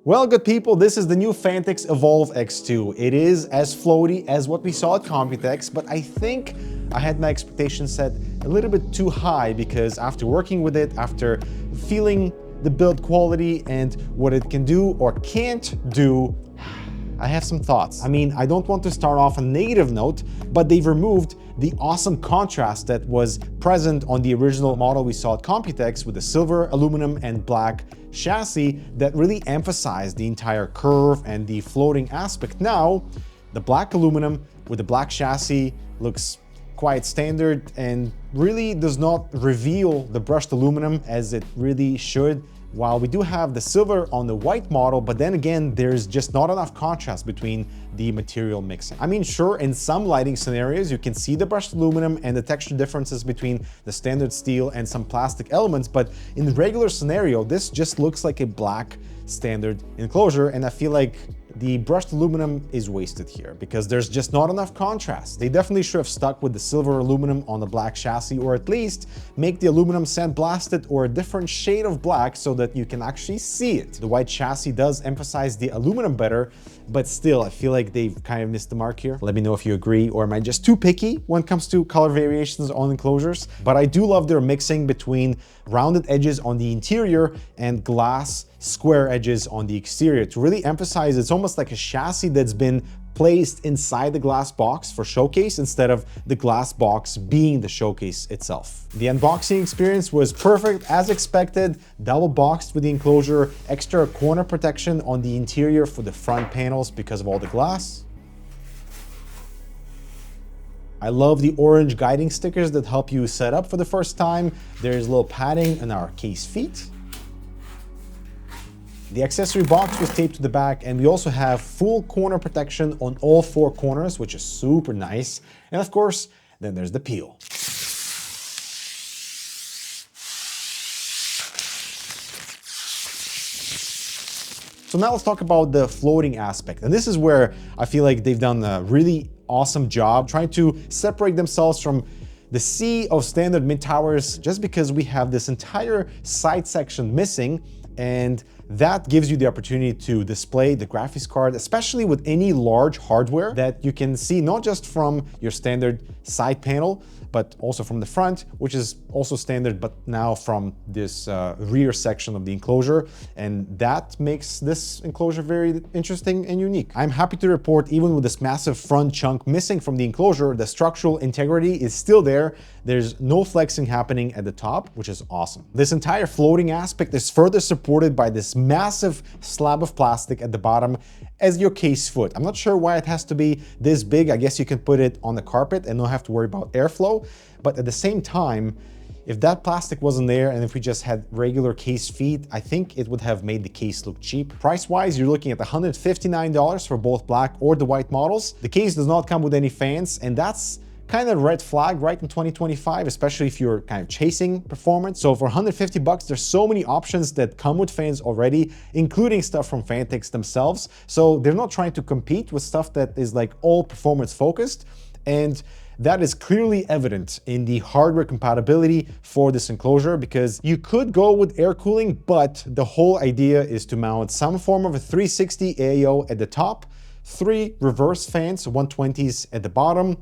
Well, good people, this is the new Phanteks EVOLV X2. It is as floaty as what we saw at Computex, but I think I had my expectations set a little bit too high because after working with it, after feeling the build quality and what it can do or can't do, I have some thoughts. I mean, I don't want to start off on a negative note, but they've removed the awesome contrast that was present on the original model we saw at Computex with the silver, aluminum, and black chassis that really emphasized the entire curve and the floating aspect. Now, the black aluminum with the black chassis looks quite standard and really does not reveal the brushed aluminum as it really should. While we do have the silver on the white model, but then again, there's just not enough contrast between the material mixing. I mean, sure, in some lighting scenarios, you can see the brushed aluminum and the texture differences between the standard steel and some plastic elements, but in the regular scenario, this just looks like a black standard enclosure, and I feel like the brushed aluminum is wasted here because there's just not enough contrast. They definitely should have stuck with the silver aluminum on the black chassis, or at least make the aluminum sandblasted or a different shade of black so that you can actually see it. The white chassis does emphasize the aluminum better, but still, I feel like they've kind of missed the mark here. Let me know if you agree, or am I just too picky when it comes to color variations on enclosures? But I do love their mixing between rounded edges on the interior and glass square edges on the exterior to really emphasize it's almost like a chassis that's been placed inside the glass box for showcase instead of the glass box being the showcase itself. The unboxing experience was perfect as expected, double boxed with the enclosure, extra corner protection on the interior for the front panels because of all the glass. I love the orange guiding stickers that help you set up for the first time. There's a little padding on our case feet. The accessory box was taped to the back, and we also have full corner protection on all four corners, which is super nice. And of course, then there's the peel. So now let's talk about the floating aspect. And this is where I feel like they've done a really awesome job trying to separate themselves from the sea of standard mid towers, just because we have this entire side section missing, and that gives you the opportunity to display the graphics card, especially with any large hardware that you can see not just from your standard side panel, but also from the front, which is also standard, but now from this rear section of the enclosure. And that makes this enclosure very interesting and unique. I'm happy to report, even with this massive front chunk missing from the enclosure, the structural integrity is still there. There's no flexing happening at the top, which is awesome. This entire floating aspect is further supported by this massive slab of plastic at the bottom as your case foot. I'm not sure why it has to be this big. I guess you can put it on the carpet and not have to worry about airflow. But at the same time, if that plastic wasn't there and if we just had regular case feet, I think it would have made the case look cheap. Price-wise, you're looking at $159 for both black or the white models. The case does not come with any fans, and that's kind of a red flag right in 2025, especially if you're kind of chasing performance. So for 150 bucks, there's so many options that come with fans already, including stuff from Phanteks themselves. So they're not trying to compete with stuff that is like all performance focused. And that is clearly evident in the hardware compatibility for this enclosure, because you could go with air cooling, but the whole idea is to mount some form of a 360 AAO at the top, 3 reverse fans, 120s at the bottom,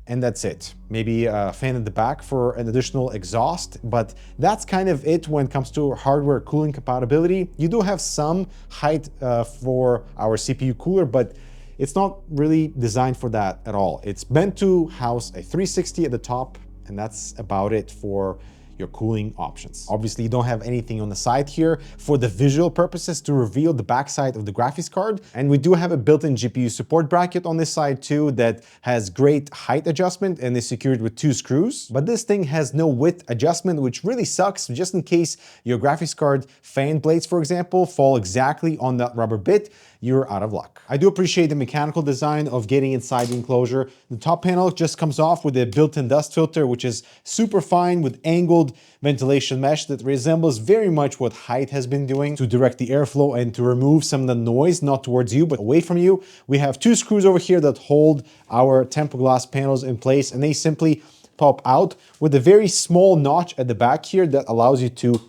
and that's it. Maybe a fan in the back for an additional exhaust, but that's kind of it when it comes to hardware cooling compatibility. You do have some height for our CPU cooler, but it's not really designed for that at all. It's meant to house a 360 at the top, and that's about it for your cooling options. Obviously, you don't have anything on the side here for the visual purposes to reveal the backside of the graphics card. And we do have a built-in GPU support bracket on this side too that has great height adjustment and is secured with 2 screws. But this thing has no width adjustment, which really sucks, just in case your graphics card fan blades, for example, fall exactly on that rubber bit, you're out of luck. I do appreciate the mechanical design of getting inside the enclosure. The top panel just comes off with a built-in dust filter, which is super fine with angled ventilation mesh that resembles very much what Height has been doing to direct the airflow and to remove some of the noise, not towards you, but away from you. We have 2 screws over here that hold our tempered glass panels in place, and they simply pop out with a very small notch at the back here that allows you to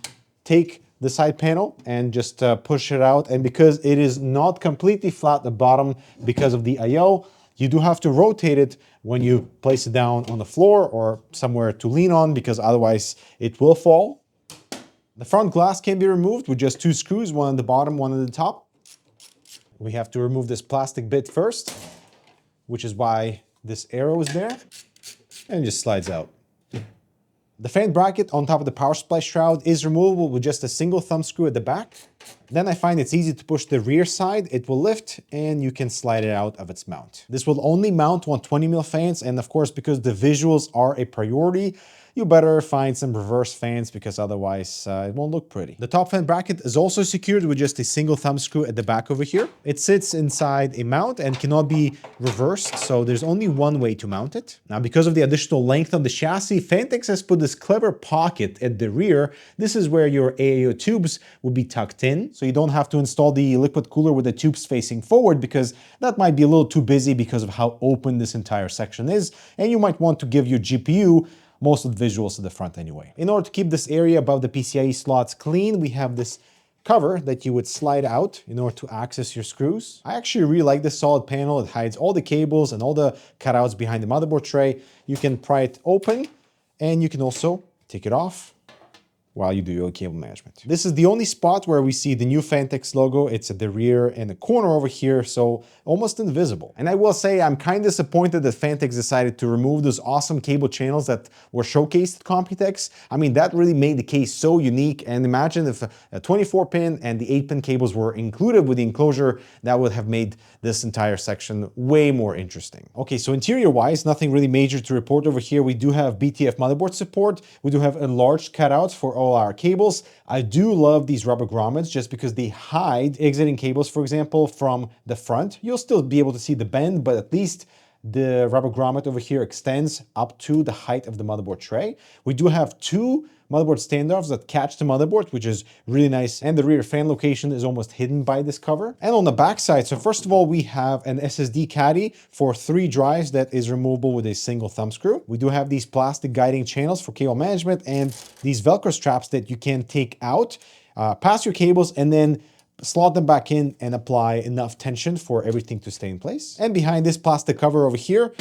take the side panel and just push it out. And because it is not completely flat at the bottom because of the I/O, you do have to rotate it when you place it down on the floor or somewhere to lean on, because otherwise it will fall. The front glass can be removed with just 2 screws, one at the bottom, one at the top. We have to remove this plastic bit first, which is why this arrow is there, and it just slides out. The fan bracket on top of the power supply shroud is removable with just a single thumb screw at the back. Then I find it's easy to push the rear side, it will lift, and you can slide it out of its mount. This will only mount 120mm fans, and of course, because the visuals are a priority, you better find some reverse fans, because otherwise it won't look pretty. The top fan bracket is also secured with just a single thumb screw at the back over here. It sits inside a mount and cannot be reversed, so there's only one way to mount it. Now, because of the additional length of the chassis, Phanteks has put this clever pocket at the rear. This is where your AAO tubes will be tucked in, so you don't have to install the liquid cooler with the tubes facing forward, because that might be a little too busy because of how open this entire section is, and you might want to give your GPU most of the visuals at the front anyway. In order to keep this area above the PCIe slots clean, we have this cover that you would slide out in order to access your screws. I actually really like this solid panel. It hides all the cables and all the cutouts behind the motherboard tray. You can pry it open, and you can also take it off while you do your cable management. This is the only spot where we see the new Phanteks logo. It's at the rear and the corner over here, so almost invisible. And I will say I'm kind of disappointed that Phanteks decided to remove those awesome cable channels that were showcased at Computex. I mean, that really made the case so unique, and imagine if a 24-pin and the 8-pin cables were included with the enclosure, that would have made this entire section way more interesting. Okay, so interior-wise, nothing really major to report over here. We do have BTF motherboard support. We do have enlarged cutouts for all our cables. I do love these rubber grommets just because they hide exiting cables, for example, from the front. You'll still be able to see the bend, but at least the rubber grommet over here extends up to the height of the motherboard tray. We do have 2 motherboard standoffs that catch the motherboard, which is really nice, and the rear fan location is almost hidden by this cover. And on the back side, so first of all, we have an SSD caddy for 3 drives that is removable with a single thumb screw. We do have these plastic guiding channels for cable management and these Velcro straps that you can take out, pass your cables, and then slot them back in and apply enough tension for everything to stay in place. And behind this plastic cover over here,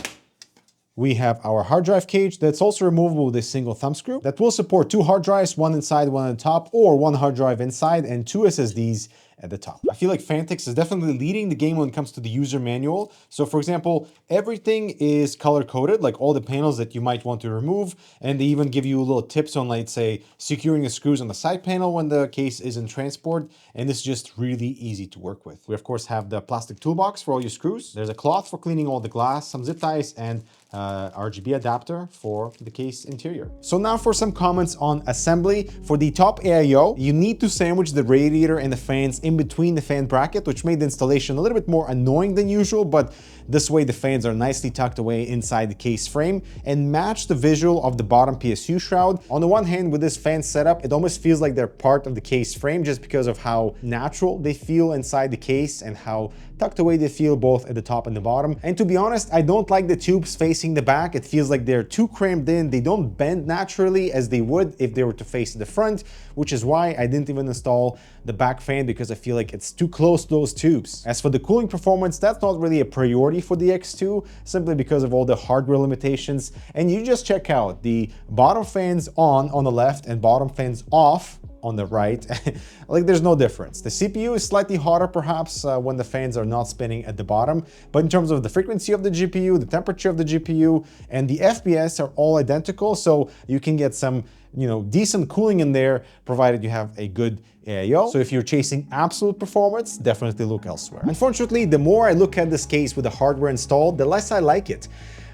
we have our hard drive cage that's also removable with a single thumb screw that will support 2 hard drives, one inside, one on the top, or 1 hard drive inside and 2 SSDs at the top. I feel like Phanteks is definitely leading the game when it comes to the user manual. So for example, everything is color-coded, like all the panels that you might want to remove, and they even give you little tips on, let's say, securing the screws on the side panel when the case is in transport, and it's just really easy to work with. We of course have the plastic toolbox for all your screws. There's a cloth for cleaning all the glass, some zip ties, and RGB adapter for the case interior. So now for some comments on assembly. For the top AIO, you need to sandwich the radiator and the fans in between the fan bracket, which made the installation a little bit more annoying than usual, but this way the fans are nicely tucked away inside the case frame and match the visual of the bottom PSU shroud. On the one hand, with this fan setup, it almost feels like they're part of the case frame just because of how natural they feel inside the case and how tucked away they feel both at the top and the bottom. And to be honest, I don't like the tubes facing the back. It feels like they're too cramped in. They don't bend naturally as they would if they were to face the front, which is why I didn't even install the back fan, because I feel like it's too close to those tubes. As for the cooling performance, that's not really a priority for the X2, simply because of all the hardware limitations. And you just check out the bottom fans on the left and bottom fans off on the right. Like, there's no difference. The CPU is slightly hotter perhaps when the fans are not spinning at the bottom, but in terms of the frequency of the GPU, the temperature of the GPU, and the FPS are all identical, so you can get some, decent cooling in there, provided you have a good AIO. So if you're chasing absolute performance, definitely look elsewhere. Unfortunately, the more I look at this case with the hardware installed, the less I like it.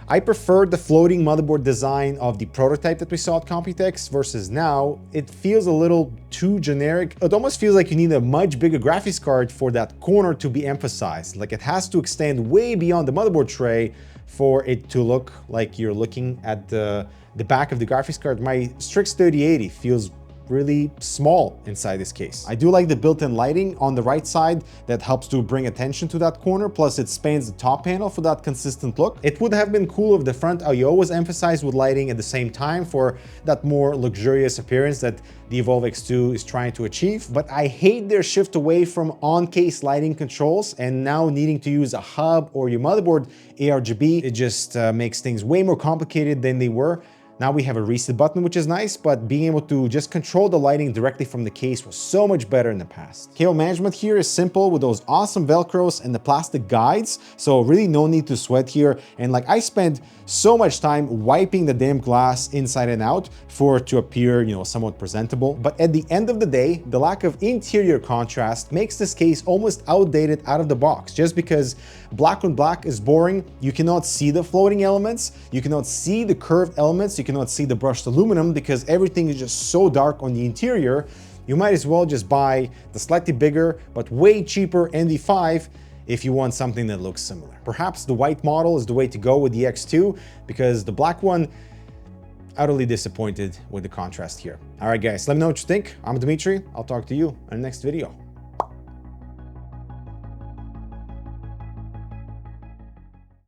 I prefer the floating motherboard design of the prototype that we saw at Computex versus now. It feels a little too generic. It almost feels like you need a much bigger graphics card for that corner to be emphasized. Like, it has to extend way beyond the motherboard tray for it to look like you're looking at the back of the graphics card. My Strix 3080 feels really small inside this case. I do like the built-in lighting on the right side that helps to bring attention to that corner, plus it spans the top panel for that consistent look. It would have been cool if the front I/O was emphasized with lighting at the same time for that more luxurious appearance that the EVOLV X2 is trying to achieve. But I hate their shift away from on-case lighting controls and now needing to use a hub or your motherboard ARGB. It just makes things way more complicated than they were. Now we have a reset button, which is nice, but being able to just control the lighting directly from the case was so much better in the past. Cable management here is simple with those awesome Velcros and the plastic guides, so really no need to sweat here. And like, I spent so much time wiping the damn glass inside and out for it to appear, you know, somewhat presentable. But at the end of the day, the lack of interior contrast makes this case almost outdated out of the box, just because black on black is boring. You cannot see the floating elements, you cannot see the curved elements, you cannot see the brushed aluminum because everything is just so dark on the interior. You might as well just buy the slightly bigger but way cheaper NV5 if you want something that looks similar. Perhaps the white model is the way to go with the X2, because the black one, utterly disappointed with the contrast here. All right, guys, let me know what you think. I'm Dmitry. I'll talk to you in the next video.